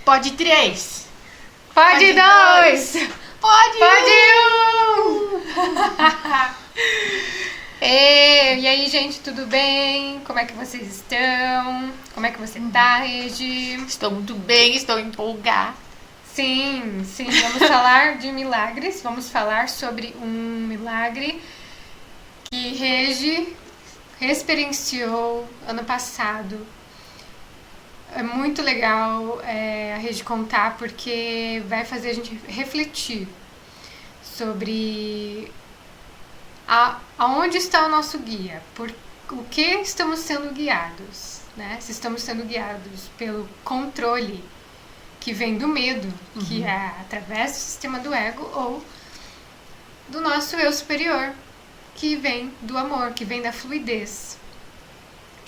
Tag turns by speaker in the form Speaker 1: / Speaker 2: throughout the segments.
Speaker 1: Pode 3.
Speaker 2: Pode 2.
Speaker 1: Pode
Speaker 2: 1. E aí, gente, tudo bem? Como é que vocês estão? Como é que você tá, Regi?
Speaker 1: Estou muito bem, estou empolgada.
Speaker 2: Sim, vamos falar de milagres. Vamos falar sobre um milagre que Regi experienciou ano passado. É muito legal a Regi contar, porque vai fazer a gente refletir sobre aonde está o nosso guia, por o que estamos sendo guiados, né? Se estamos sendo guiados pelo controle que vem do medo, que é através do sistema do ego, ou do nosso eu superior, que vem do amor, que vem da fluidez.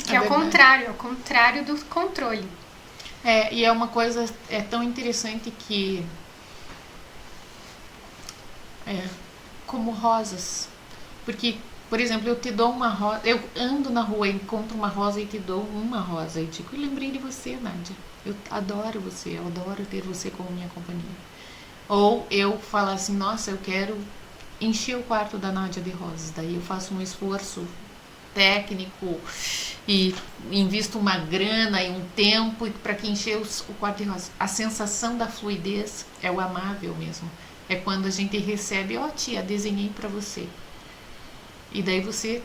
Speaker 2: Que é o contrário do controle.
Speaker 1: E é uma coisa tão interessante que como rosas. Porque, por exemplo, eu te dou uma rosa, eu ando na rua, encontro uma rosa e te dou uma rosa. E digo, eu lembrei de você, Nádia. Eu adoro você, eu adoro ter você como minha companhia. Ou eu falo assim, nossa, eu quero encher o quarto da Nádia de rosas. Daí eu faço um esforço técnico e invisto uma grana e um tempo para que encher o quarto de rosas. A sensação da fluidez é o amável mesmo. É quando a gente recebe, ó tia, desenhei para você. E daí você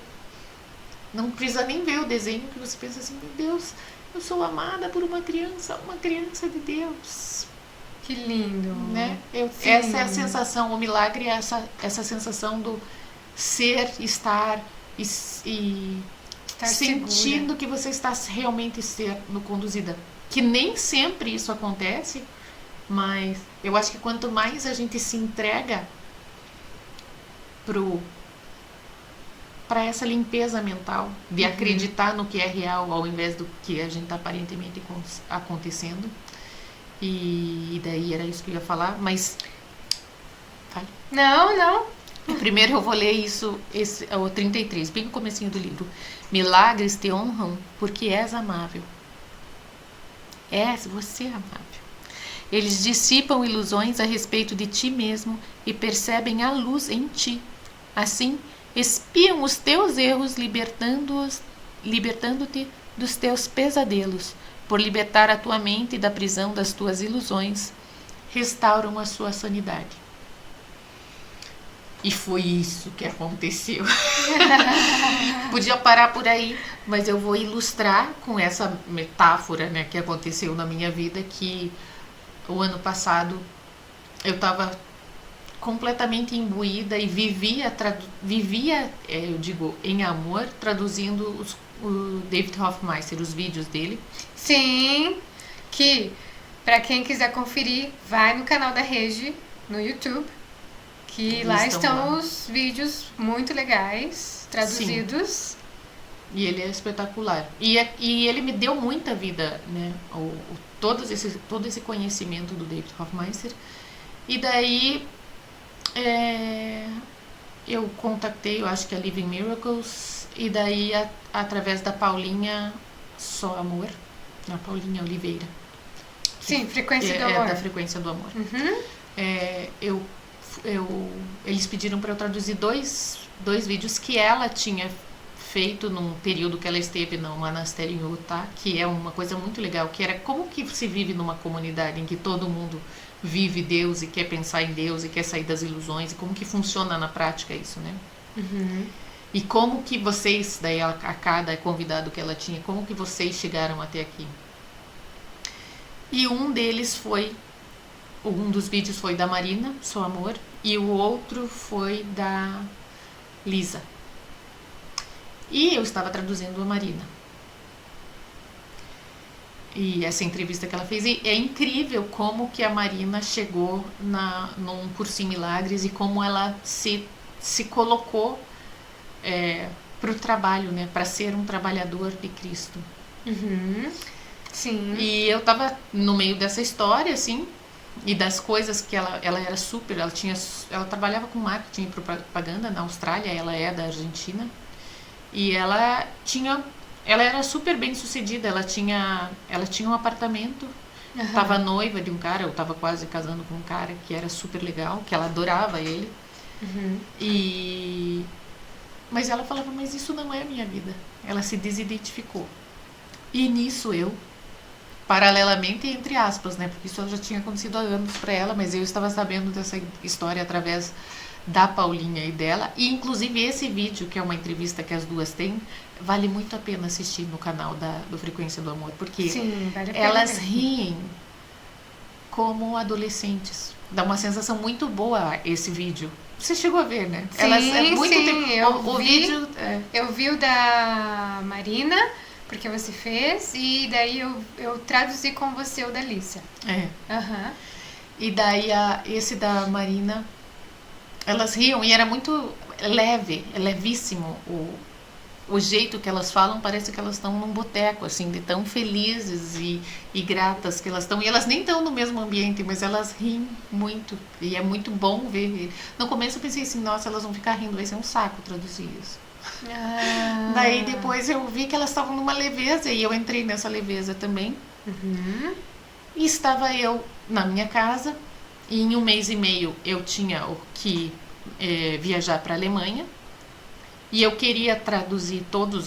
Speaker 1: não precisa nem ver o desenho, que você pensa assim, meu Deus, eu sou amada por uma criança de Deus.
Speaker 2: Que lindo,
Speaker 1: né? Essa é a sensação, o milagre é essa sensação do ser, estar e sentindo segura, que você está realmente sendo conduzida. Que nem sempre isso acontece, mas eu acho que quanto mais a gente se entrega para essa limpeza mental, de acreditar no que é real, ao invés do que a gente está aparentemente acontecendo. E daí era isso que eu ia falar, mas... Fale.
Speaker 2: Não.
Speaker 1: Primeiro eu vou ler isso, o 33, bem no comecinho do livro. Milagres te honram porque és amável. Você é amável. Eles dissipam ilusões a respeito de ti mesmo e percebem a luz em ti. Assim, espiam os teus erros, libertando-te dos teus pesadelos. Por libertar a tua mente da prisão das tuas ilusões, restauram a sua sanidade. E foi isso que aconteceu. Podia parar por aí, mas eu vou ilustrar com essa metáfora, né, que aconteceu na minha vida, que o ano passado eu estava completamente imbuída e vivia, eu digo, em amor, traduzindo o David Hoffmeister, os vídeos dele.
Speaker 2: Sim, que para quem quiser conferir, vai no canal da Regi, no YouTube, que lá estão os vídeos muito legais, traduzidos.
Speaker 1: Sim. E ele é espetacular. E ele me deu muita vida, né? Todo esse conhecimento do David Hoffmeister. E daí eu contatei, eu acho que é Living Miracles, e daí através da Paulinha Só Amor, a Paulinha Oliveira.
Speaker 2: Sim, Frequência do Amor.
Speaker 1: Da Frequência do Amor. Eles pediram para eu traduzir dois vídeos que ela tinha feito num período que ela esteve no monastério em Utah, que é uma coisa muito legal, que era como que se vive numa comunidade em que todo mundo vive Deus e quer pensar em Deus e quer sair das ilusões, e como que funciona na prática isso, né? E como que vocês, daí a cada convidado que ela tinha, como que vocês chegaram até aqui? E um dos vídeos foi da Marina, Só Amor, e o outro foi da Lisa. E eu estava traduzindo a Marina. E essa entrevista que ela fez, e é incrível como que a Marina chegou num curso em milagres e como ela se colocou para o trabalho, né, para ser um trabalhador de Cristo.
Speaker 2: Sim.
Speaker 1: E eu estava no meio dessa história, assim, e das coisas que ela era super, ela trabalhava com marketing e propaganda na Austrália, ela é da Argentina, e ela era super bem sucedida, ela tinha um apartamento
Speaker 2: Aham.
Speaker 1: Tava noiva de um cara, eu tava quase casando com um cara que era super legal, que ela adorava ele.
Speaker 2: Uhum.
Speaker 1: E mas ela falava, mas isso não é a minha vida. Ela se desidentificou. E nisso eu, paralelamente, entre aspas, né? Porque isso já tinha acontecido há anos pra ela, mas eu estava sabendo dessa história através da Paulinha e dela. E inclusive esse vídeo, que é uma entrevista que as duas têm, vale muito a pena assistir no canal do Frequência do Amor, porque
Speaker 2: Sim, vale a pena
Speaker 1: elas
Speaker 2: mesmo.
Speaker 1: riem como adolescentes. Dá uma sensação muito boa esse vídeo. Você chegou a ver, né? Elas é
Speaker 2: Sim,
Speaker 1: muito
Speaker 2: sim,
Speaker 1: tempo. O vídeo.
Speaker 2: eu vi o da Marina, porque você fez, e daí eu traduzi com você o da Lícia.
Speaker 1: É.
Speaker 2: Aham.
Speaker 1: E daí esse da Marina, elas riam e era muito leve, é levíssimo o jeito que elas falam, parece que elas estão num boteco, assim, de tão felizes e gratas que elas estão. E elas nem estão no mesmo ambiente, mas elas riem muito. E é muito bom ver. No começo eu pensei assim, nossa, elas vão ficar rindo, vai ser um saco traduzir isso.
Speaker 2: Ah.
Speaker 1: Daí depois eu vi que elas estavam numa leveza e eu entrei nessa leveza também.
Speaker 2: Uhum.
Speaker 1: E estava eu na minha casa e em 1 mês e meio eu tinha que viajar para a Alemanha. E eu queria traduzir todos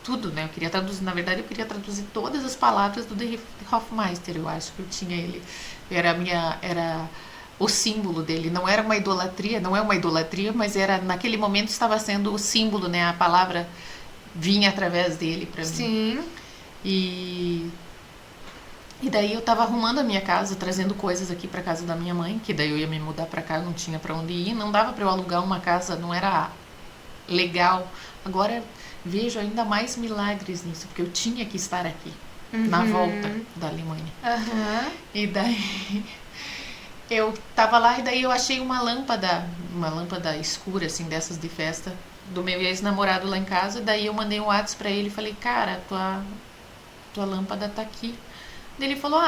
Speaker 1: tudo, né? Eu queria traduzir, na verdade, eu queria traduzir todas as palavras do Dietrich Hofmeister, eu acho que eu tinha ele. Era o símbolo dele. Não era uma idolatria, não é uma idolatria, mas era, naquele momento estava sendo o símbolo, né? A palavra vinha através dele para mim.
Speaker 2: Sim.
Speaker 1: E daí eu tava arrumando a minha casa, trazendo coisas aqui pra casa da minha mãe, que daí eu ia me mudar pra cá, eu não tinha pra onde ir, não dava pra eu alugar uma casa, não era legal. Agora vejo ainda mais milagres nisso, porque eu tinha que estar aqui, na volta da Alemanha.
Speaker 2: Aham.
Speaker 1: E daí eu tava lá e daí eu achei uma lâmpada escura, assim, dessas de festa, do meu ex-namorado lá em casa. Daí eu mandei um WhatsApp pra ele e falei, cara, tua lâmpada tá aqui. Daí ele falou,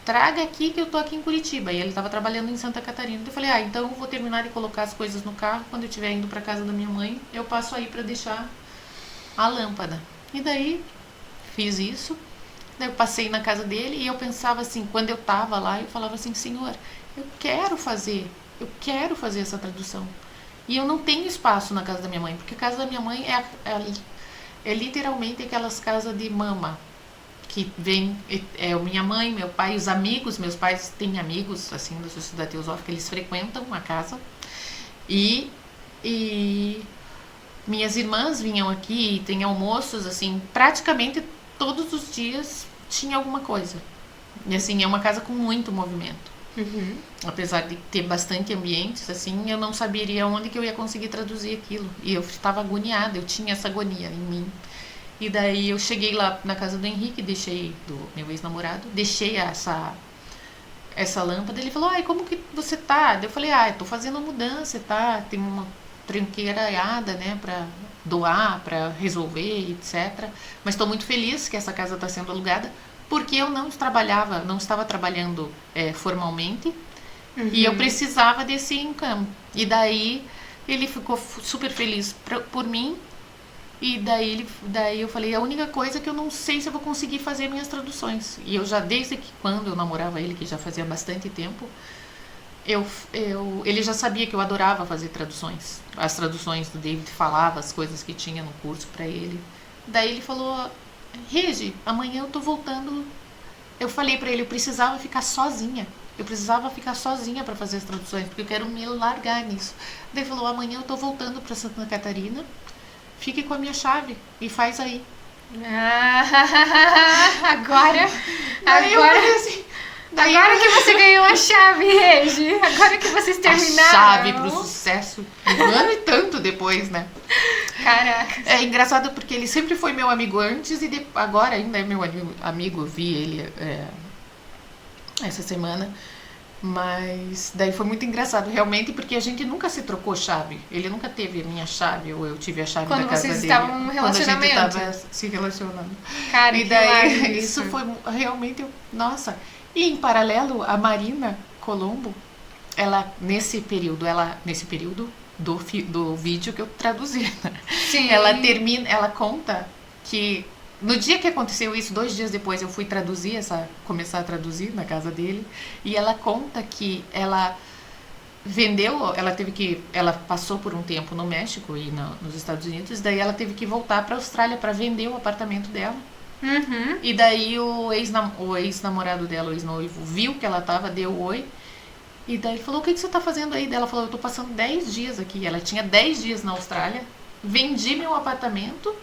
Speaker 1: traga aqui que eu tô aqui em Curitiba. E ele tava trabalhando em Santa Catarina. Eu falei, então eu vou terminar de colocar as coisas no carro. Quando eu estiver indo pra casa da minha mãe, eu passo aí pra deixar a lâmpada. E daí fiz isso. Daí eu passei na casa dele e eu pensava assim, quando eu tava lá, eu falava assim, Senhor, eu quero fazer essa tradução. E eu não tenho espaço na casa da minha mãe, porque a casa da minha mãe é literalmente aquelas casas de mama, que vem minha mãe, meu pai, os amigos, meus pais têm amigos assim da Sociedade Teosófica, eles frequentam a casa e minhas irmãs vinham aqui e tem almoços assim, praticamente todos os dias tinha alguma coisa. E assim, é uma casa com muito movimento.
Speaker 2: Uhum.
Speaker 1: Apesar de ter bastante ambientes, assim, eu não saberia onde que eu ia conseguir traduzir aquilo. E eu estava agoniada, eu tinha essa agonia em mim. E daí eu cheguei lá na casa do Henrique, do meu ex-namorado, deixei essa lâmpada. Ele falou, como que você tá? Eu falei, eu tô fazendo mudança, tá? Tem uma tranqueira aiada, né, pra doar, pra resolver, etc. Mas tô muito feliz que essa casa tá sendo alugada, porque eu não estava trabalhando formalmente, e eu precisava desse income. E daí ele ficou super feliz por mim. E daí eu falei, a única coisa é que eu não sei se eu vou conseguir fazer minhas traduções. E eu já, desde que quando eu namorava ele, que já fazia bastante tempo, ele já sabia que eu adorava fazer traduções. As traduções do David, falava as coisas que tinha no curso pra ele. Daí ele falou, Regi, amanhã eu tô voltando. Eu falei pra ele, eu precisava ficar sozinha pra fazer as traduções, porque eu quero me largar nisso. Daí ele falou, amanhã eu tô voltando pra Santa Catarina, fique com a minha chave e faz aí.
Speaker 2: Agora
Speaker 1: Assim,
Speaker 2: agora que você ganhou a chave, Regi. Agora que vocês terminaram.
Speaker 1: A chave pro sucesso. Um ano e tanto depois, né?
Speaker 2: Caraca.
Speaker 1: É engraçado porque ele sempre foi meu amigo antes e agora ainda é meu amigo. Vi ele essa semana. Mas daí foi muito engraçado, realmente, porque a gente nunca se trocou chave. Ele nunca teve a minha chave, ou eu tive a chave da casa dele.
Speaker 2: Quando vocês estavam no relacionamento.
Speaker 1: Quando a gente estava se relacionando.
Speaker 2: Cara,
Speaker 1: e daí isso foi realmente, nossa. E em paralelo, a Marina Colombo, nesse período do vídeo que eu traduzi, né?
Speaker 2: Sim.
Speaker 1: Ela conta que No dia que aconteceu isso, 2 dias depois, eu fui começar a traduzir na casa dele. E ela conta que ela vendeu, ela passou por um tempo no México e nos Estados Unidos, daí ela teve que voltar para a Austrália para vender o apartamento dela.
Speaker 2: Uhum.
Speaker 1: E daí o ex-namorado dela, o ex-noivo, viu que ela tava, deu oi. E daí ele falou: o que você tá fazendo aí? Daí ela falou: eu tô passando 10 dias aqui. Ela tinha 10 dias na Austrália, vendi meu apartamento,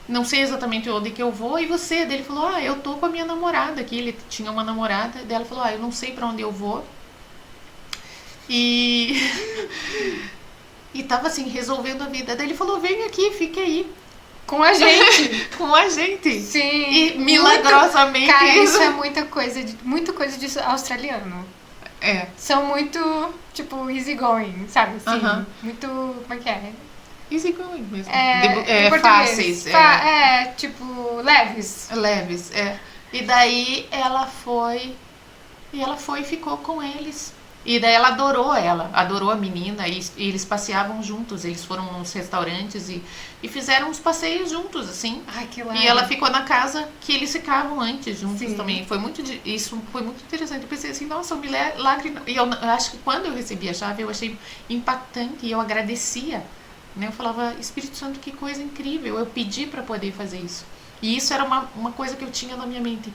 Speaker 1: não sei exatamente onde que eu vou. E você? Daí ele falou: eu tô com a minha namorada aqui. Ele tinha uma namorada. Daí ela falou: eu não sei para onde eu vou. E e tava assim, resolvendo a vida. Daí ele falou: vem aqui, fique aí
Speaker 2: Com a gente.
Speaker 1: com a gente.
Speaker 2: Sim.
Speaker 1: E milagrosamente.
Speaker 2: Cara, isso é muita coisa de australiano.
Speaker 1: É.
Speaker 2: São muito, tipo, easygoing, sabe? Assim,
Speaker 1: Aham.
Speaker 2: muito. Como é que é?
Speaker 1: Easy going mesmo.
Speaker 2: Em português.
Speaker 1: Fáceis.
Speaker 2: Tipo, leves.
Speaker 1: Leves, é. E daí ela foi. E ela foi e ficou com eles. E daí ela adorou a menina, e eles passeavam juntos, eles foram nos restaurantes e fizeram uns passeios juntos, assim.
Speaker 2: Ai, que legal.
Speaker 1: E ela ficou na casa que eles ficavam antes juntos.
Speaker 2: Sim.
Speaker 1: Também. Isso foi muito interessante. Eu pensei assim, nossa, um milagre. E eu acho que quando eu recebi a chave, eu achei impactante e eu agradecia. Né? Eu falava: Espírito Santo, que coisa incrível. Eu pedi para poder fazer isso. E isso era uma coisa que eu tinha na minha mente.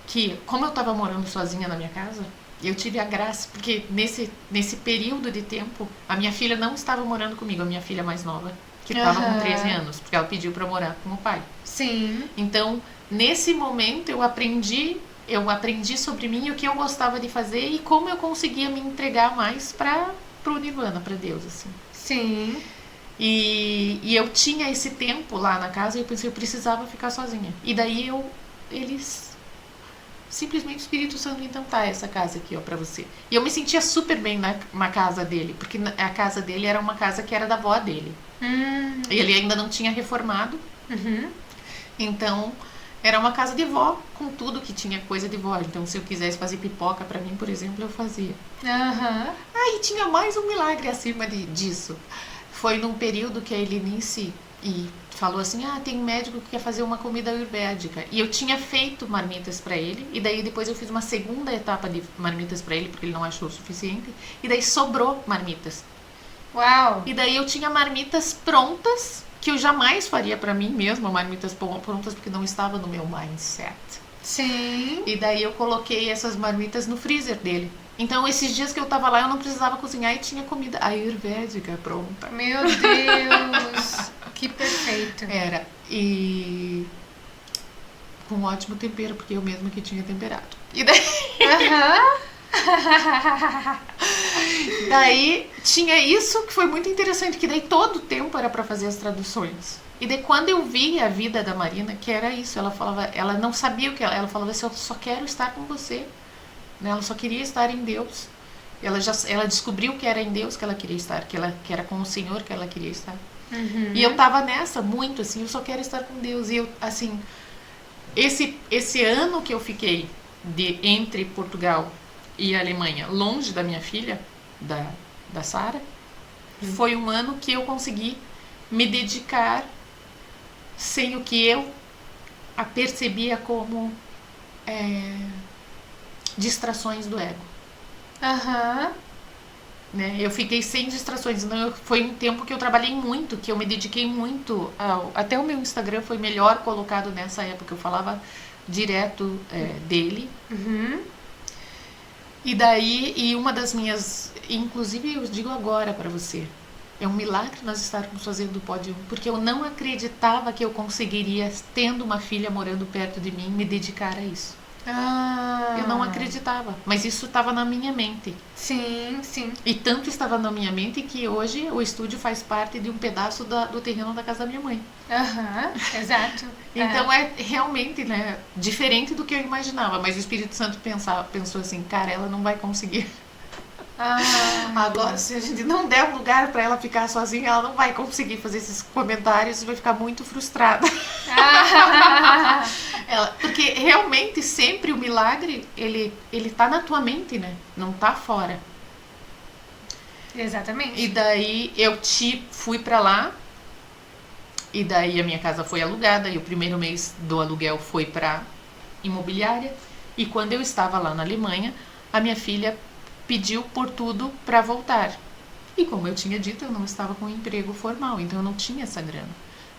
Speaker 1: Que, como eu estava morando sozinha na minha casa, eu tive a graça, porque nesse período de tempo, a minha filha não estava morando comigo, a minha filha mais nova, que estava com 13 anos, porque ela pediu para morar com o pai.
Speaker 2: Sim.
Speaker 1: Então, nesse momento, eu aprendi sobre mim, o que eu gostava de fazer e como eu conseguia me entregar mais para o Nirvana, para Deus, assim.
Speaker 2: Sim.
Speaker 1: E eu tinha esse tempo lá na casa e eu pensei, eu precisava ficar sozinha. E daí simplesmente o Espírito Santo, então tá essa casa aqui, ó, pra você. E eu me sentia super bem na casa dele, porque a casa dele era uma casa que era da avó dele. E ele ainda não tinha reformado.
Speaker 2: Uhum.
Speaker 1: Então, era uma casa de vó, com tudo que tinha coisa de vó. Então, se eu quisesse fazer pipoca pra mim, por exemplo, eu fazia.
Speaker 2: Aham.
Speaker 1: E tinha mais um milagre acima disso. Foi num período que a Helenice falou assim: tem um médico que quer fazer uma comida ayurvédica. E eu tinha feito marmitas pra ele, e daí depois eu fiz uma segunda etapa de marmitas pra ele, porque ele não achou o suficiente, e daí sobrou marmitas.
Speaker 2: Uau.
Speaker 1: E daí eu tinha marmitas prontas, que eu jamais faria pra mim mesma, marmitas prontas, porque não estava no meu mindset.
Speaker 2: Sim.
Speaker 1: E daí eu coloquei essas marmitas no freezer dele. Então, esses dias que eu tava lá, eu não precisava cozinhar e tinha comida ayurvédica pronta.
Speaker 2: Meu Deus. Que perfeito.
Speaker 1: Era. E com um ótimo tempero, porque eu mesma que tinha temperado. E daí... Daí tinha isso que foi muito interessante, que daí todo o tempo era pra fazer as traduções. E daí quando eu vi a vida da Marina, que era isso, ela falava, ela não sabia o que ela falava assim: eu só quero estar com você. Ela só queria estar em Deus. Ela descobriu que era em Deus que ela queria estar, que era com o Senhor que ela queria estar.
Speaker 2: Uhum.
Speaker 1: E eu tava nessa muito assim, eu só quero estar com Deus. E eu, assim, esse ano que eu fiquei entre Portugal e Alemanha, longe da minha filha, da Sara, foi um ano que eu consegui me dedicar sem o que eu a percebia como distrações do ego.
Speaker 2: Aham.
Speaker 1: Né? Eu fiquei sem distrações. Então, foi um tempo que eu trabalhei muito, que eu me dediquei muito. Até o meu Instagram foi melhor colocado nessa época. Eu falava direto dele.
Speaker 2: Uhum.
Speaker 1: E daí, uma das minhas... Inclusive, eu digo agora pra você, é um milagre nós estarmos fazendo o Pod 1, porque eu não acreditava que eu conseguiria, tendo uma filha morando perto de mim, me dedicar a isso. Eu não acreditava, mas isso estava na minha mente.
Speaker 2: Sim, sim.
Speaker 1: E tanto estava na minha mente que hoje o estúdio faz parte de um pedaço do terreno da casa da minha mãe.
Speaker 2: Aham, exato.
Speaker 1: Então é realmente, né, diferente do que eu imaginava, mas o Espírito Santo pensou assim: cara, ela não vai conseguir. Agora, se a gente não der um lugar para ela ficar sozinha, ela não vai conseguir fazer esses comentários e vai ficar muito frustrada. Porque realmente sempre o milagre, ele tá na tua mente, né? Não tá fora.
Speaker 2: Exatamente.
Speaker 1: E daí eu fui pra lá E daí a minha casa foi alugada e o primeiro mês do aluguel foi para imobiliária. E quando eu estava lá na Alemanha, a minha filha pediu por tudo para voltar. E como eu tinha dito, eu não estava com um emprego formal, então eu não tinha essa grana.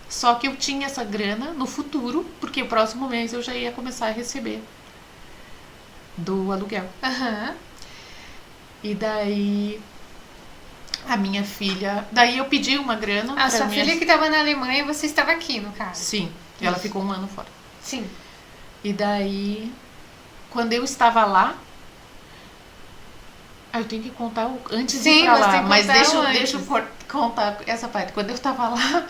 Speaker 1: Só que eu tinha essa grana no futuro, porque o próximo mês eu já ia começar a receber do aluguel.
Speaker 2: Aham.
Speaker 1: E daí a minha filha, daí eu pedi uma grana
Speaker 2: A
Speaker 1: pra
Speaker 2: sua
Speaker 1: minha
Speaker 2: filha que estava na Alemanha e você estava aqui, no caso.
Speaker 1: Sim, ela
Speaker 2: Isso.
Speaker 1: ficou um ano fora.
Speaker 2: Sim.
Speaker 1: E daí, quando eu estava lá, eu tenho que contar antes de ir
Speaker 2: Sim,
Speaker 1: pra
Speaker 2: você
Speaker 1: lá,
Speaker 2: tem que
Speaker 1: mas
Speaker 2: contar
Speaker 1: deixa,
Speaker 2: o antes.
Speaker 1: deixa eu contar essa parte. Quando eu estava lá,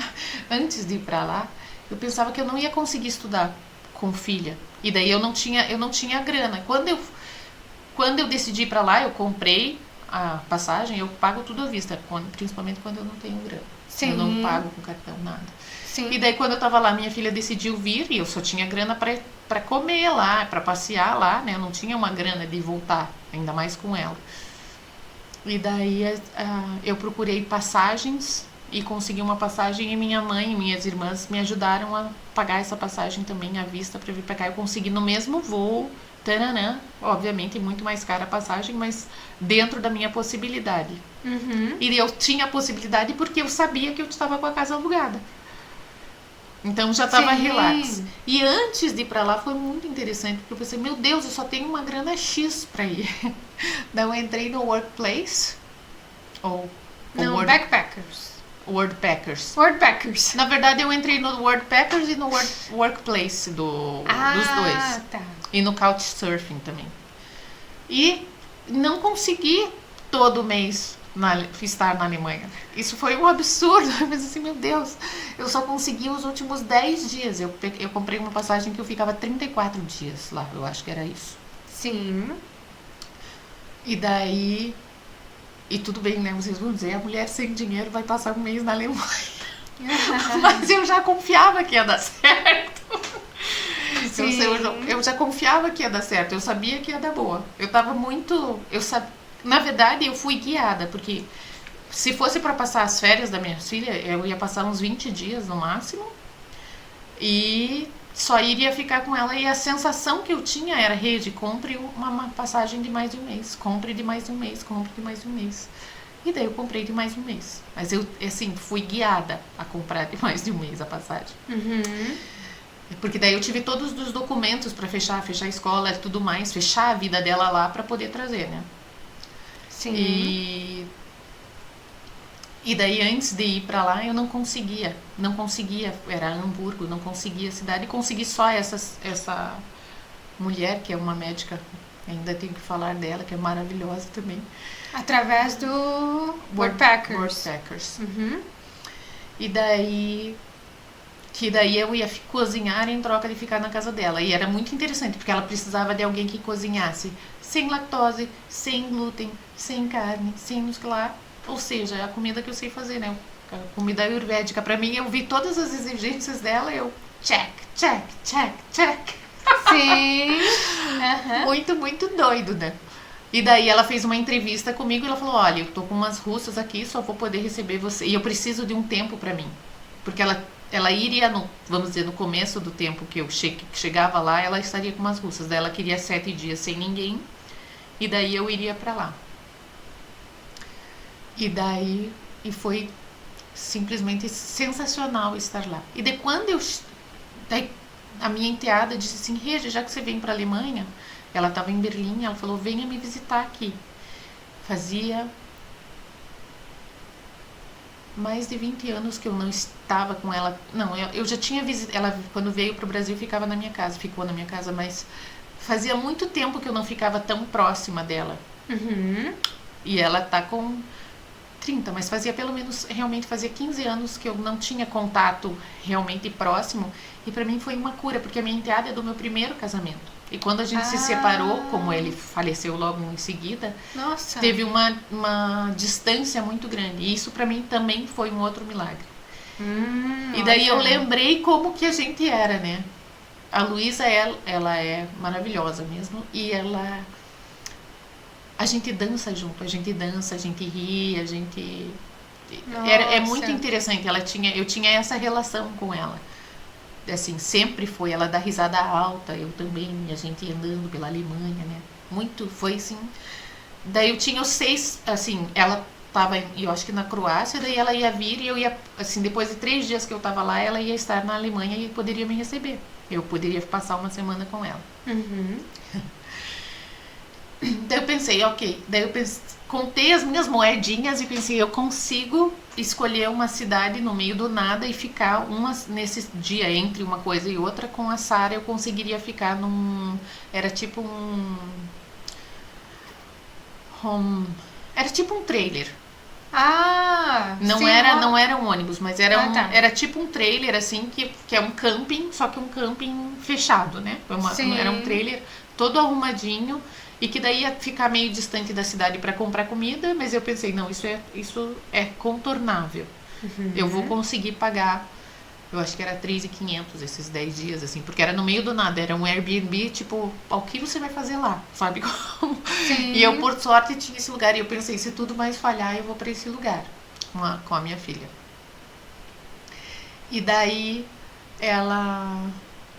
Speaker 1: antes de ir pra lá, eu pensava que eu não ia conseguir estudar com filha. E daí eu não tinha grana. Quando eu decidi ir pra lá, eu comprei a passagem, eu pago tudo à vista, principalmente quando eu não tenho grana.
Speaker 2: Sim.
Speaker 1: Eu não pago com cartão, nada.
Speaker 2: Sim.
Speaker 1: E daí quando eu tava lá, minha filha decidiu vir e eu só tinha grana pra comer lá, pra passear lá, né? Eu não tinha uma grana de voltar, ainda mais com ela. E daí eu procurei passagens e consegui uma passagem e minha mãe e minhas irmãs me ajudaram a pagar essa passagem também à vista pra vir pra cá. Eu consegui no mesmo voo, taranã, obviamente muito mais cara a passagem, mas dentro da minha possibilidade.
Speaker 2: Uhum.
Speaker 1: E eu tinha a possibilidade porque eu sabia que eu estava com a casa alugada. Então já estava
Speaker 2: Sim.
Speaker 1: relax. E antes de ir pra lá foi muito interessante, porque eu pensei, meu Deus, eu só tenho uma grana X pra ir. Daí eu entrei no Workplace, ou
Speaker 2: Não, Backpackers.
Speaker 1: Wordpackers.
Speaker 2: Wordpackers.
Speaker 1: Na verdade eu entrei no Wordpackers e no Workplace dos dois.
Speaker 2: Tá.
Speaker 1: E no Couchsurfing também. E não consegui todo mês estar na Alemanha. Isso foi um absurdo. Eu pensei assim, meu Deus, eu só consegui os últimos 10 dias. Eu comprei uma passagem que eu ficava 34 dias lá, eu acho que era isso.
Speaker 2: Sim.
Speaker 1: E daí... E tudo bem, né? Vocês vão dizer, a mulher sem dinheiro vai passar um mês na Alemanha. Mas eu já confiava que ia dar certo.
Speaker 2: Sim.
Speaker 1: Eu já confiava que ia dar certo. Eu sabia que ia dar boa. Eu tava muito... Na verdade, eu fui guiada, porque se fosse para passar as férias da minha filha, eu ia passar uns 20 dias no máximo. E só iria ficar com ela. E a sensação que eu tinha era, Rede, compre uma passagem de mais de um mês. Compre de mais de um mês, compre de mais de um mês. E daí eu comprei de mais de um mês. Mas eu, assim, fui guiada a comprar de mais de um mês a passagem.
Speaker 2: Uhum.
Speaker 1: Porque daí eu tive todos os documentos para fechar a escola e tudo mais, fechar a vida dela lá para poder trazer, né?
Speaker 2: Sim.
Speaker 1: E daí antes de ir pra lá eu não conseguia, era Hamburgo, não conseguia a cidade, e consegui só essa mulher que é uma médica, ainda tenho que falar dela, que é maravilhosa também.
Speaker 2: Através do Wordpackers.
Speaker 1: Wordpackers.
Speaker 2: Uhum.
Speaker 1: E daí eu ia cozinhar em troca de ficar na casa dela. E era muito interessante, porque ela precisava de alguém que cozinhasse sem lactose, sem glúten, sem carne, sem muscular. Ou seja, a comida que eu sei fazer, né? A comida ayurvédica. Pra mim, eu vi todas as exigências dela e eu check, check, check, check.
Speaker 2: Sim. Uhum.
Speaker 1: Muito, muito doido, né? E daí ela fez uma entrevista comigo e ela falou, olha, eu tô com umas russas aqui, só vou poder receber você. E eu preciso de um tempo pra mim. Porque ela iria, vamos dizer, no começo do tempo que eu chegava lá, ela estaria com umas russas. Daí ela queria 7 dias sem ninguém. E daí eu iria pra lá. E foi simplesmente sensacional estar lá. E daí quando daí a minha enteada disse assim, Regi, já que você vem pra Alemanha, ela estava em Berlim, ela falou, venha me visitar aqui. Fazia mais de 20 anos que eu não estava com ela. Não, eu já tinha visitado. Ela, quando veio pro Brasil, ficou na minha casa, mas fazia muito tempo que eu não ficava tão próxima dela.
Speaker 2: Uhum.
Speaker 1: E ela tá com 30, mas realmente fazia 15 anos que eu não tinha contato realmente próximo. E pra mim foi uma cura, porque a minha enteada é do meu primeiro casamento. E quando a gente se separou, como ele faleceu logo em seguida,
Speaker 2: Nossa.
Speaker 1: teve uma distância muito grande. E isso pra mim também foi um outro milagre. E daí eu lembrei como que a gente era, né? A Luísa, ela é maravilhosa mesmo. E a gente dança junto, a gente ri, É muito
Speaker 2: Nossa.
Speaker 1: interessante. Eu tinha essa relação com ela. Assim, sempre foi. Ela dá risada alta, eu também, a gente andando pela Alemanha, né? Muito, foi assim. Daí eu tinha os 6, assim, ela tava, eu acho que na Croácia, daí ela ia vir e eu ia, assim, depois de 3 dias que eu tava lá, ela ia estar na Alemanha e poderia me receber. Eu poderia passar uma semana com ela.
Speaker 2: Uhum.
Speaker 1: Daí eu pensei, ok. Daí eu pensei, contei as minhas moedinhas e pensei, eu consigo escolher uma cidade no meio do nada e ficar nesse dia entre uma coisa e outra com a Sara. Eu conseguiria ficar era tipo um era tipo um trailer.
Speaker 2: Não
Speaker 1: Não era um ônibus, mas
Speaker 2: tá.
Speaker 1: era tipo um trailer assim que é um camping, só que um camping fechado, né? Era um
Speaker 2: Sim.
Speaker 1: trailer todo arrumadinho e que daí ia ficar meio distante da cidade para comprar comida, mas eu pensei, não, isso é contornável. Eu vou conseguir pagar. Eu acho que era 3.500 esses 10 dias, assim, porque era no meio do nada, era um Airbnb, tipo, o que você vai fazer lá, sabe como? E eu,
Speaker 2: Sim.
Speaker 1: por sorte, tinha esse lugar, e eu pensei, se tudo mais falhar, eu vou pra esse lugar, com a minha filha. E daí, ela...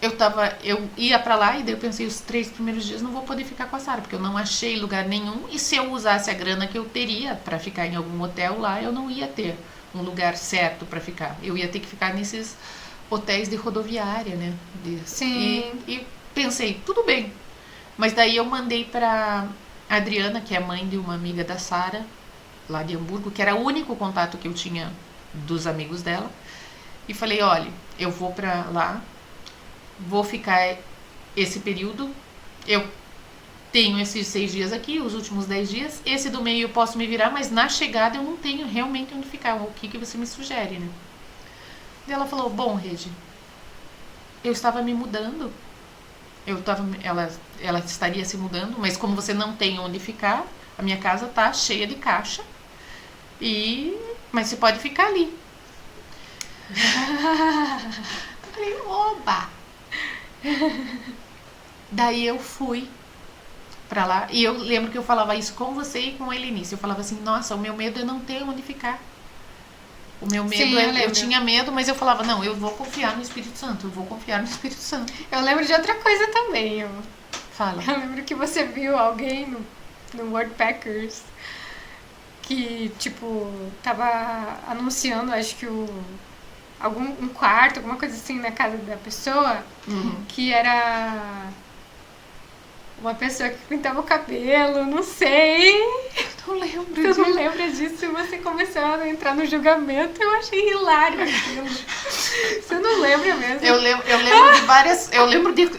Speaker 1: Eu ia pra lá, e daí eu pensei, os 3 primeiros dias não vou poder ficar com a Sara, porque eu não achei lugar nenhum, e se eu usasse a grana que eu teria pra ficar em algum hotel lá, eu não ia ter um lugar certo pra ficar. Eu ia ter que ficar nesses hotéis de rodoviária, né?
Speaker 2: Sim.
Speaker 1: E pensei, tudo bem. Mas daí eu mandei pra Adriana, que é mãe de uma amiga da Sara, lá de Hamburgo, que era o único contato que eu tinha dos amigos dela. E falei, olha, eu vou pra lá, vou ficar esse período, eu tenho esses 6 dias aqui, os últimos 10 dias, esse do meio eu posso me virar, mas na chegada eu não tenho realmente onde ficar. O que você me sugere, né? E ela falou, bom, Regi, eu estava me mudando, ela estaria se mudando, mas como você não tem onde ficar, a minha casa tá cheia de caixa, mas você pode ficar ali. Eu falei, oba! Daí eu fui pra lá, e eu lembro que eu falava isso com você e com a Helenice. Eu falava assim, nossa, o meu medo é não ter onde ficar. O meu medo
Speaker 2: Sim,
Speaker 1: eu tinha medo, mas eu falava, não, eu vou confiar no Espírito Santo, eu vou confiar no Espírito Santo.
Speaker 2: Eu lembro de outra coisa também.
Speaker 1: Fala.
Speaker 2: Eu lembro que você viu alguém no Worldpackers que, tipo, tava anunciando, acho que um quarto, alguma coisa assim na casa da pessoa, que era uma pessoa que pintava o cabelo, não sei.
Speaker 1: Não lembro
Speaker 2: Você
Speaker 1: disso.
Speaker 2: não lembra disso e você começou a entrar no julgamento. Eu achei hilário aquilo. Você não lembra mesmo?
Speaker 1: Eu lembro de várias.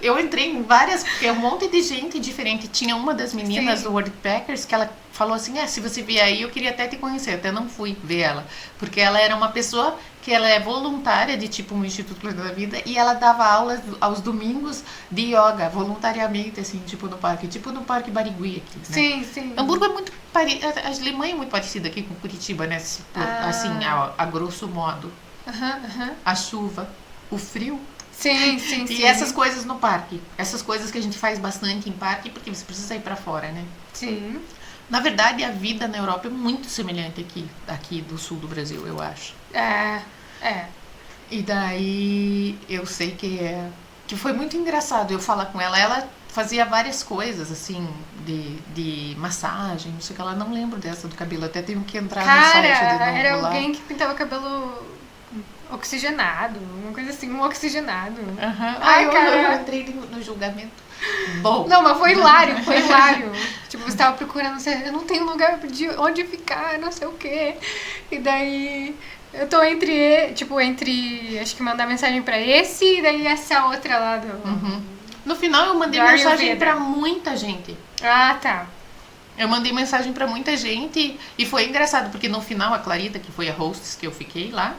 Speaker 1: Eu entrei em várias. Porque um monte de gente diferente. Tinha uma das meninas
Speaker 2: Sim.
Speaker 1: do Worldpackers que ela falou assim: se você vier aí, eu queria até te conhecer. Até não fui ver ela. Porque ela era uma pessoa que ela é voluntária de tipo um Instituto Planeta da Vida. E ela dava aulas aos domingos de yoga, voluntariamente, assim, tipo no Parque Barigui aqui. Né?
Speaker 2: Sim, sim.
Speaker 1: Hamburgo é muito a Alemanha é muito parecida aqui com Curitiba, né? Assim, a grosso modo. A chuva, o frio.
Speaker 2: Sim, sim,
Speaker 1: E
Speaker 2: sim.
Speaker 1: essas coisas no parque. Essas coisas que a gente faz bastante em parque, porque você precisa ir pra fora, né?
Speaker 2: Sim.
Speaker 1: Na verdade, a vida na Europa é muito semelhante aqui do sul do Brasil, eu acho.
Speaker 2: É.
Speaker 1: E daí eu sei que foi muito engraçado eu falar com ela. Ela fazia várias coisas, assim, de massagem, não sei o que. Ela não lembro dessa do cabelo. Até tenho que entrar no site de novo
Speaker 2: Era
Speaker 1: lá.
Speaker 2: alguém que pintava cabelo oxigenado, uma coisa assim, um oxigenado.
Speaker 1: Ai,
Speaker 2: Ai, cara.
Speaker 1: eu entrei no julgamento. Bom.
Speaker 2: Não, mas foi hilário, foi hilário. Tipo, você tava procurando, eu não tenho lugar de onde ficar, não sei o quê. E daí eu tô entre, acho que mandar mensagem pra esse e daí essa outra lá do...
Speaker 1: No final eu mandei
Speaker 2: Do
Speaker 1: mensagem
Speaker 2: Ayurveda.
Speaker 1: pra muita gente.
Speaker 2: Ah, tá.
Speaker 1: Eu mandei mensagem pra muita gente e foi engraçado, porque no final a Clarita, que foi a hostess que eu fiquei lá,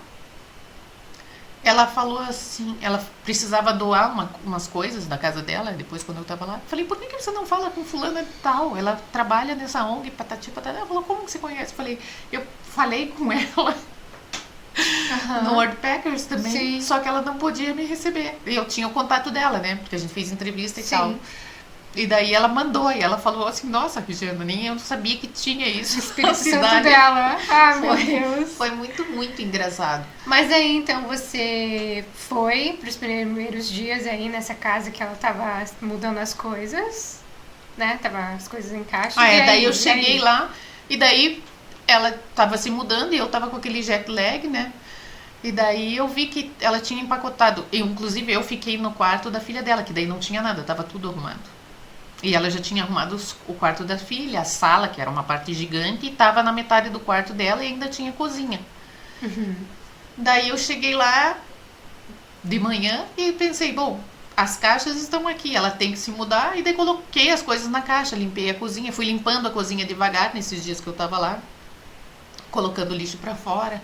Speaker 1: ela falou assim, ela precisava doar umas coisas da casa dela, depois quando eu tava lá. Eu falei, por que você não fala com fulana de tal? Ela trabalha nessa ONG, patati patata. Ela falou, como que você conhece? Eu falei, eu falei com ela no Worldpackers também,
Speaker 2: Sim.
Speaker 1: só que ela não podia me receber. E eu tinha o contato dela, né? Porque a gente fez entrevista e
Speaker 2: Sim.
Speaker 1: tal. E daí ela mandou, e ela falou assim, nossa, Regiana, nem eu sabia que tinha isso
Speaker 2: O
Speaker 1: na
Speaker 2: Espírito Santo
Speaker 1: cidade.
Speaker 2: dela. Ah, meu
Speaker 1: Foi,
Speaker 2: Deus.
Speaker 1: foi muito, muito engraçado.
Speaker 2: Mas aí, então, você foi pros primeiros dias aí nessa casa que ela tava mudando as coisas, né? Tava as coisas em caixa.
Speaker 1: Ah,
Speaker 2: E
Speaker 1: é, daí
Speaker 2: aí?
Speaker 1: eu
Speaker 2: E
Speaker 1: cheguei
Speaker 2: aí?
Speaker 1: lá, e daí ela tava se mudando, e eu tava com aquele jet lag, né? E daí eu vi que ela tinha empacotado, inclusive eu fiquei no quarto da filha dela, que daí não tinha nada, tava tudo arrumado. E ela já tinha arrumado o quarto da filha, a sala, que era uma parte gigante, e tava na metade do quarto dela e ainda tinha cozinha. Daí eu cheguei lá de manhã e pensei, bom, as caixas estão aqui, ela tem que se mudar, e daí coloquei as coisas na caixa, limpei a cozinha, fui limpando a cozinha devagar nesses dias que eu tava lá, colocando lixo pra fora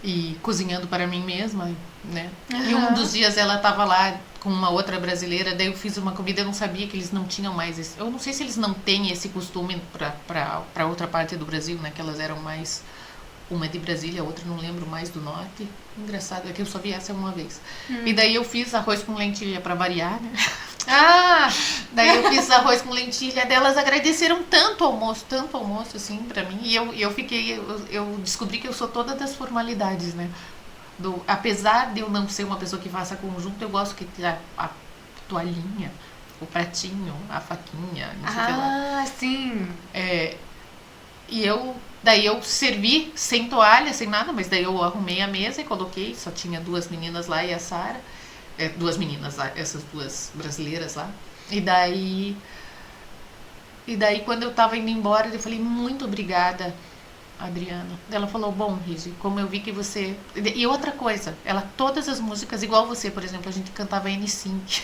Speaker 1: e cozinhando para mim mesma, né? E um dos dias ela tava lá com uma outra brasileira, daí eu fiz uma comida, eu não sabia que eles não tinham mais esse, eu não sei se eles não têm esse costume para outra parte do Brasil, né? Que elas eram mais, uma de Brasília, a outra não lembro, mais do norte. Engraçado, é que eu só vi essa uma vez. E daí eu fiz arroz com lentilha para variar, né?
Speaker 2: Ah!
Speaker 1: Daí eu fiz arroz com lentilha, delas agradeceram tanto almoço, assim, pra mim. E eu fiquei, eu descobri que eu sou toda das formalidades, né? Apesar de eu não ser uma pessoa que faça conjunto, eu gosto que tenha a toalhinha, o pratinho, a faquinha, não sei o que lá.
Speaker 2: Ah, sim.
Speaker 1: Daí eu servi sem toalha, sem nada, mas daí eu arrumei a mesa e coloquei, só tinha duas meninas lá e a Sara. Duas meninas lá, essas duas brasileiras lá. E daí quando eu tava indo embora, eu falei, muito obrigada, Adriana. Ela falou, bom, Rigi, como eu vi que você... E outra coisa, todas as músicas, igual você, por exemplo, a gente cantava N5.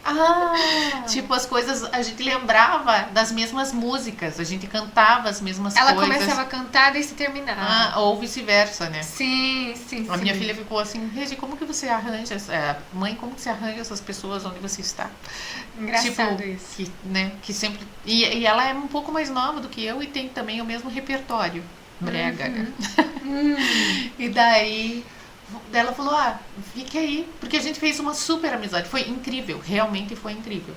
Speaker 2: Ah!
Speaker 1: Tipo, as coisas, a gente lembrava das mesmas músicas, a gente cantava as mesmas
Speaker 2: Ela
Speaker 1: coisas.
Speaker 2: começava a cantar e se terminava.
Speaker 1: Ou vice-versa, né?
Speaker 2: Sim, sim,
Speaker 1: A
Speaker 2: sim.
Speaker 1: minha filha ficou assim, Regi, como que você arranja, mãe, como que você arranja essas pessoas onde você está?
Speaker 2: Engraçado
Speaker 1: Tipo,
Speaker 2: isso.
Speaker 1: que sempre... E ela é um pouco mais nova do que eu e tem também o mesmo repertório, brega, né? E daí ela falou, fique aí, porque a gente fez uma super amizade, foi incrível, realmente foi incrível.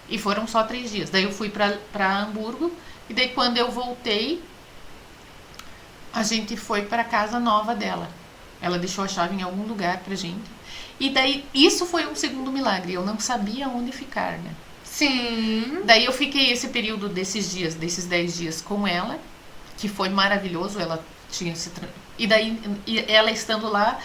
Speaker 1: E foram só 3 dias. Daí eu fui pra Hamburgo, e daí quando eu voltei, a gente foi pra casa nova dela. Ela deixou a chave em algum lugar pra gente. E daí, isso foi um segundo milagre. Eu não sabia onde ficar, né?
Speaker 2: Sim.
Speaker 1: Daí eu fiquei esse período desses 10 dias com ela, que foi maravilhoso. Ela tinha E daí, ela estando lá,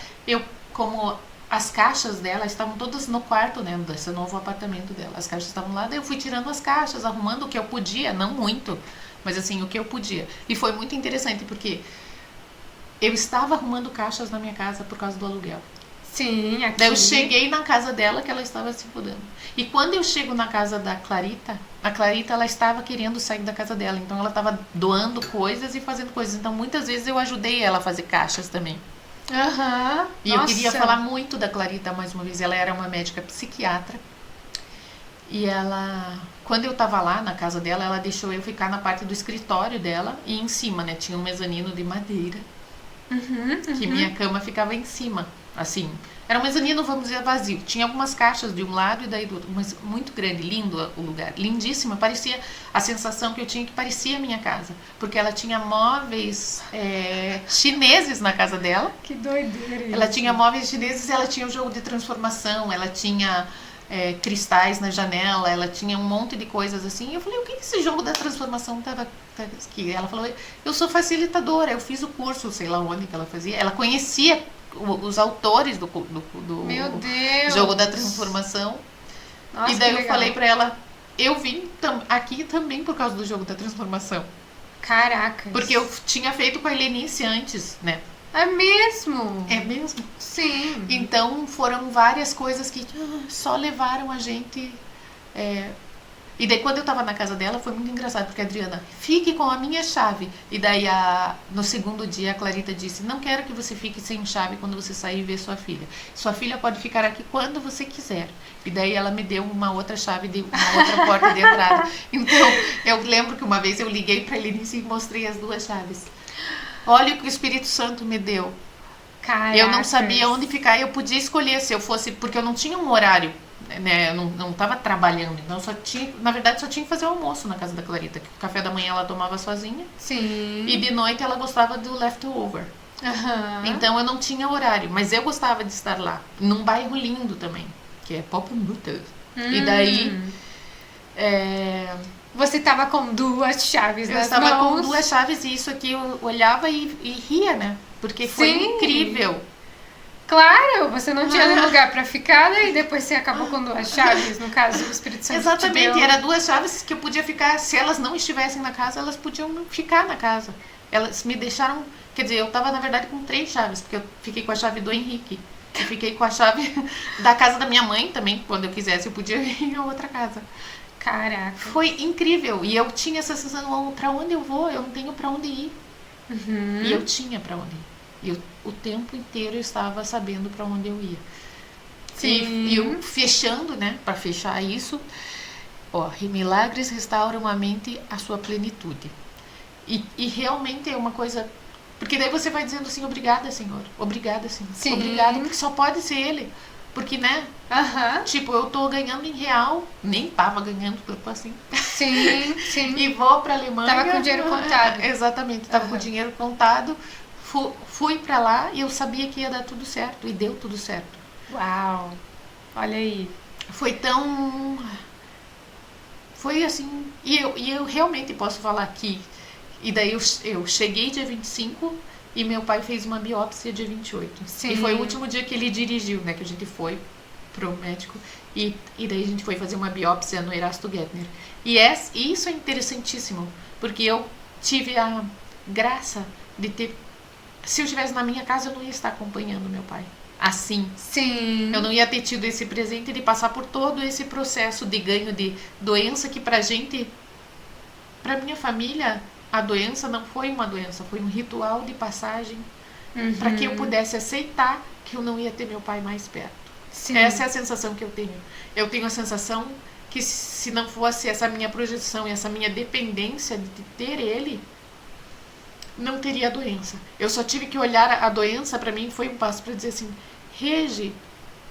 Speaker 1: como as caixas dela estavam todas no quarto, né? Desse novo apartamento dela. As caixas estavam lá, daí eu fui tirando as caixas, arrumando o que eu podia, não muito, mas assim, o que eu podia. E foi muito interessante, porque eu estava arrumando caixas na minha casa por causa do aluguel.
Speaker 2: Sim, aqui.
Speaker 1: Daí eu cheguei na casa dela, que ela estava se mudando. E quando eu chego na casa da Clarita, a Clarita, ela estava querendo sair da casa dela. Então ela estava doando coisas e fazendo coisas. Então muitas vezes eu ajudei ela a fazer caixas também. E eu queria falar muito da Clarita mais uma vez. Ela era uma médica psiquiatra. E ela, quando eu tava lá na casa dela, ela deixou eu ficar na parte do escritório dela. E em cima, né, tinha um mezanino de madeira. Que minha cama ficava em cima, assim. Era um mezanino, vamos dizer, vazio. Tinha algumas caixas de um lado e daí do outro. Mas muito grande, lindo o lugar. Lindíssima. Parecia, a sensação que eu tinha que parecia a minha casa. Porque ela tinha móveis chineses na casa dela.
Speaker 2: Que doideira isso.
Speaker 1: Ela tinha móveis chineses e ela tinha o jogo de transformação. Ela tinha cristais na janela. Ela tinha um monte de coisas assim. E eu falei, o que esse jogo da transformação tava aqui? Ela falou, eu sou facilitadora. Eu fiz o curso, sei lá onde que ela fazia. Ela conhecia os autores do
Speaker 2: Meu Deus.
Speaker 1: jogo da transformação.
Speaker 2: Nossa,
Speaker 1: e daí
Speaker 2: que
Speaker 1: eu
Speaker 2: legal.
Speaker 1: falei pra ela, eu vim aqui também por causa do jogo da transformação.
Speaker 2: Caracas.
Speaker 1: Porque eu tinha feito com a Helenice antes, né?
Speaker 2: É mesmo?
Speaker 1: É mesmo?
Speaker 2: Sim.
Speaker 1: Então foram várias coisas que só levaram a gente. E daí quando eu tava na casa dela foi muito engraçado, porque a Adriana, fique com a minha chave. E daí no segundo dia a Clarita disse, não quero que você fique sem chave quando você sair e ver sua filha. Sua filha pode ficar aqui quando você quiser. E daí ela me deu uma outra chave de uma outra porta de entrada. Então eu lembro que uma vez eu liguei pra Helenice e mostrei as 2 chaves. Olha o que o Espírito Santo me deu.
Speaker 2: Caracas.
Speaker 1: Eu não sabia onde ficar, eu podia escolher se eu fosse, porque eu não tinha um horário né? Eu não tava trabalhando, então na verdade só tinha que fazer o almoço na casa da Clarita, que o café da manhã ela tomava sozinha.
Speaker 2: Sim.
Speaker 1: E de noite ela gostava do leftover.
Speaker 2: Aham.
Speaker 1: Então eu não tinha horário, mas eu gostava de estar lá, num bairro lindo também, que é Popumuta. E daí
Speaker 2: Você tava com 2 chaves
Speaker 1: eu
Speaker 2: nas
Speaker 1: estava com
Speaker 2: mãos.
Speaker 1: 2 chaves e isso aqui eu olhava e ria, né? Porque foi
Speaker 2: Sim.
Speaker 1: incrível.
Speaker 2: Claro, você não tinha lugar pra ficar, e depois você acabou com 2 chaves, no caso, o Espírito Santo
Speaker 1: Exatamente,
Speaker 2: te deu.
Speaker 1: era 2 chaves que eu podia ficar, se elas não estivessem na casa, elas podiam ficar na casa. Elas me deixaram, quer dizer, eu tava na verdade com 3 chaves, porque eu fiquei com a chave do Henrique. Eu fiquei com a chave da casa da minha mãe também, quando eu quisesse eu podia ir em outra casa.
Speaker 2: Caraca.
Speaker 1: Foi incrível, e eu tinha essa sensação, pra onde eu vou? Eu não tenho pra onde ir. E eu tinha pra onde ir. E o tempo inteiro eu estava sabendo pra onde eu ia.
Speaker 2: Sim.
Speaker 1: E eu fechando, né, pra fechar isso, ó, milagres restauram a mente à sua plenitude. E realmente é uma coisa, porque daí você vai dizendo assim, obrigada, Senhor, obrigada, Senhor,
Speaker 2: Sim.
Speaker 1: obrigada, porque só pode ser Ele. Porque, né,
Speaker 2: Aham.
Speaker 1: tipo, eu tô ganhando em real, nem tava ganhando, tipo assim.
Speaker 2: Sim, sim.
Speaker 1: E vou pra Alemanha.
Speaker 2: Tava com o dinheiro contado.
Speaker 1: Exatamente, tava com o dinheiro contado. Fui pra lá e eu sabia que ia dar tudo certo. E deu tudo certo.
Speaker 2: Uau. Olha aí.
Speaker 1: Foi tão. Foi assim. E eu realmente posso falar aqui. E daí eu cheguei dia 25 e meu pai fez uma biópsia dia 28.
Speaker 2: Sim.
Speaker 1: E foi o último dia que ele dirigiu, né? Que a gente foi pro médico. E daí a gente foi fazer uma biópsia no Erasto Gettner. E isso é interessantíssimo. Porque eu tive a graça de ter. Se eu estivesse na minha casa, eu não ia estar acompanhando meu pai. Assim.
Speaker 2: Sim.
Speaker 1: Eu não ia ter tido esse presente de passar por todo esse processo de ganho de doença que pra gente, pra minha família, a doença não foi uma doença, foi um ritual de passagem para que eu pudesse aceitar que eu não ia ter meu pai mais perto.
Speaker 2: Sim.
Speaker 1: Essa é a sensação que eu tenho. Eu tenho a sensação que se não fosse essa minha projeção e essa minha dependência de ter ele, não teria doença. Eu só tive que olhar a doença, para mim foi um passo para dizer assim, Regi,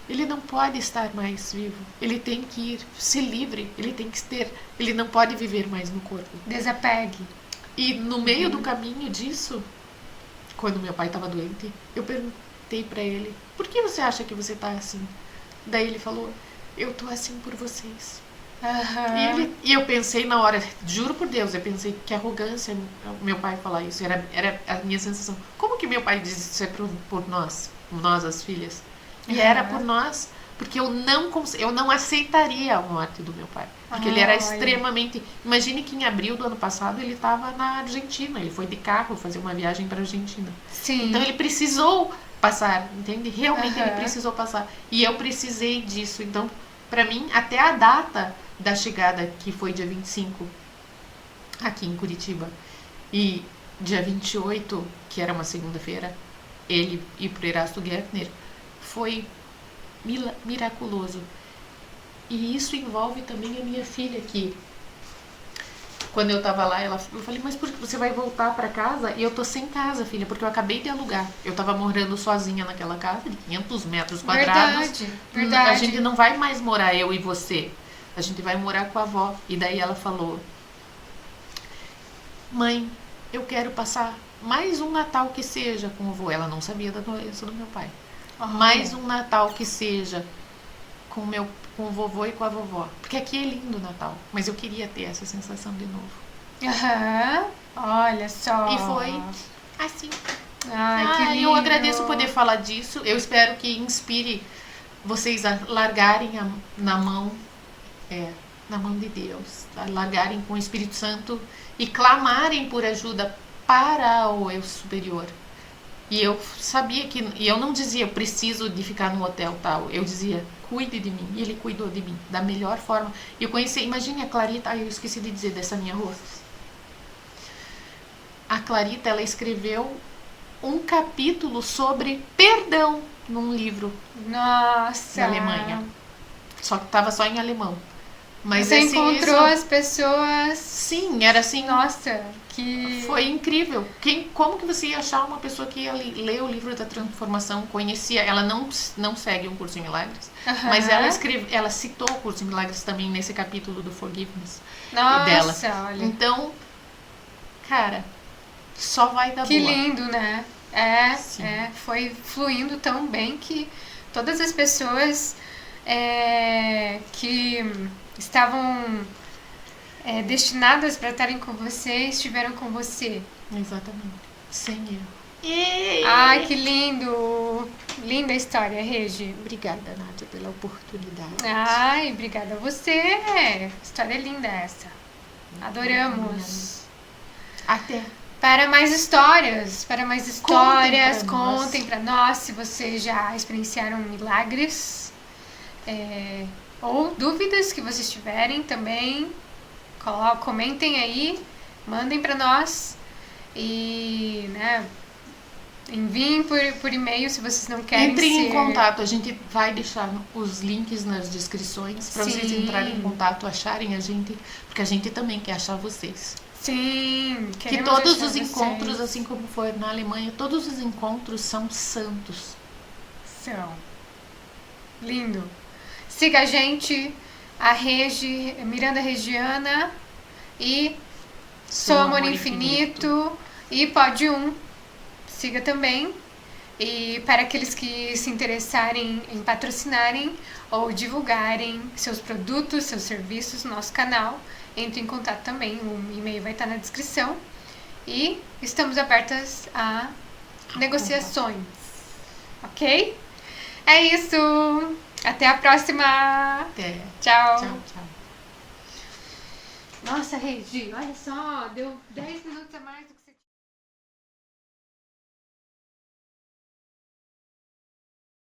Speaker 1: ele não pode estar mais vivo. Ele tem que ir, se livre, ele não pode viver mais no corpo.
Speaker 2: Desapegue.
Speaker 1: E no meio do caminho disso, quando meu pai estava doente, eu perguntei para ele, por que você acha que você tá assim? Daí ele falou, eu tô assim por vocês.
Speaker 2: Aham.
Speaker 1: E eu pensei na hora, juro por Deus, eu pensei que arrogância meu pai falar isso, era a minha sensação. Como que meu pai diz isso é por nós as filhas? E era por nós, porque eu não aceitaria a morte do meu pai. Porque ele era extremamente... Imagine que em abril do ano passado ele estava na Argentina, ele foi de carro fazer uma viagem para a Argentina.
Speaker 2: Sim.
Speaker 1: Então ele precisou passar, entende? Realmente ele precisou passar. E eu precisei disso, então... Pra mim, até a data da chegada, que foi dia 25, aqui em Curitiba, e dia 28, que era uma segunda-feira, ele ir pro Erasto Gettner, foi miraculoso. E isso envolve também a minha filha, que quando eu tava lá, eu falei, mas por que você vai voltar pra casa? E eu tô sem casa, filha, porque eu acabei de alugar. Eu tava morando sozinha naquela casa de 500 metros quadrados.
Speaker 2: Verdade.
Speaker 1: A gente não vai mais morar, eu e você. A gente vai morar com a avó. E daí ela falou, mãe, eu quero passar mais um Natal que seja com o avô. Ela não sabia da doença do meu pai. Mais um Natal que seja com o vovô e com a vovó. Porque aqui é lindo o Natal. Mas eu queria ter essa sensação de novo.
Speaker 2: Aham. Olha só.
Speaker 1: E foi assim.
Speaker 2: Ai, que lindo.
Speaker 1: Eu agradeço poder falar disso. Eu espero que inspire vocês a largarem na mão de Deus. A largarem com o Espírito Santo e clamarem por ajuda para o eu superior. E eu sabia que... E eu não dizia, eu preciso de ficar no hotel tal. Eu dizia, cuide de mim. E ele cuidou de mim da melhor forma. E eu conheci... Imagine a Clarita... eu esqueci de dizer dessa minha rua. A Clarita, ela escreveu um capítulo sobre perdão num livro.
Speaker 2: Nossa.
Speaker 1: Da Alemanha. Só que estava só em alemão. Mas
Speaker 2: Você encontrou as pessoas...
Speaker 1: Sim, era assim...
Speaker 2: Nossa, que...
Speaker 1: Foi incrível. Como que você ia achar uma pessoa que ia ler o livro da transformação, conhecia? Ela não segue um curso em milagres, mas ela citou o curso em milagres também nesse capítulo do Forgiveness dela.
Speaker 2: Olha.
Speaker 1: Então, cara, só vai dar
Speaker 2: que
Speaker 1: boa.
Speaker 2: Que lindo, né? Foi fluindo tão bem que todas as pessoas que estavam destinadas para estarem com você estiveram com você.
Speaker 1: Exatamente. Sem erro.
Speaker 2: Ai, que lindo! Linda história, Regi.
Speaker 1: Obrigada, Nádia, pela oportunidade.
Speaker 2: Ai, obrigada a você. História linda essa. Adoramos.
Speaker 1: Até.
Speaker 2: Para mais histórias, contem pra nós se vocês já experienciaram milagres. Ou dúvidas que vocês tiverem também. Comentem aí, mandem pra nós. E, enviem por e-mail se vocês não querem.
Speaker 1: Entrem em contato, a gente vai deixar os links nas descrições para vocês entrarem em contato, acharem a gente, porque a gente também quer achar vocês.
Speaker 2: Sim,
Speaker 1: que todos os encontros, assim como foi na Alemanha, todos os encontros são santos.
Speaker 2: São. Lindo. Siga a gente, a Miranda Regiana e Sou Amor Infinito e Pode siga também. E para aqueles que se interessarem em patrocinarem ou divulgarem seus produtos, seus serviços no nosso canal, entre em contato também, o e-mail vai estar na descrição. E estamos abertas a negociações. Ok? É isso! Até a próxima!
Speaker 1: Até.
Speaker 2: Tchau!
Speaker 1: Tchau, tchau.
Speaker 2: Nossa, Regi, olha só, deu 10 minutos a mais do que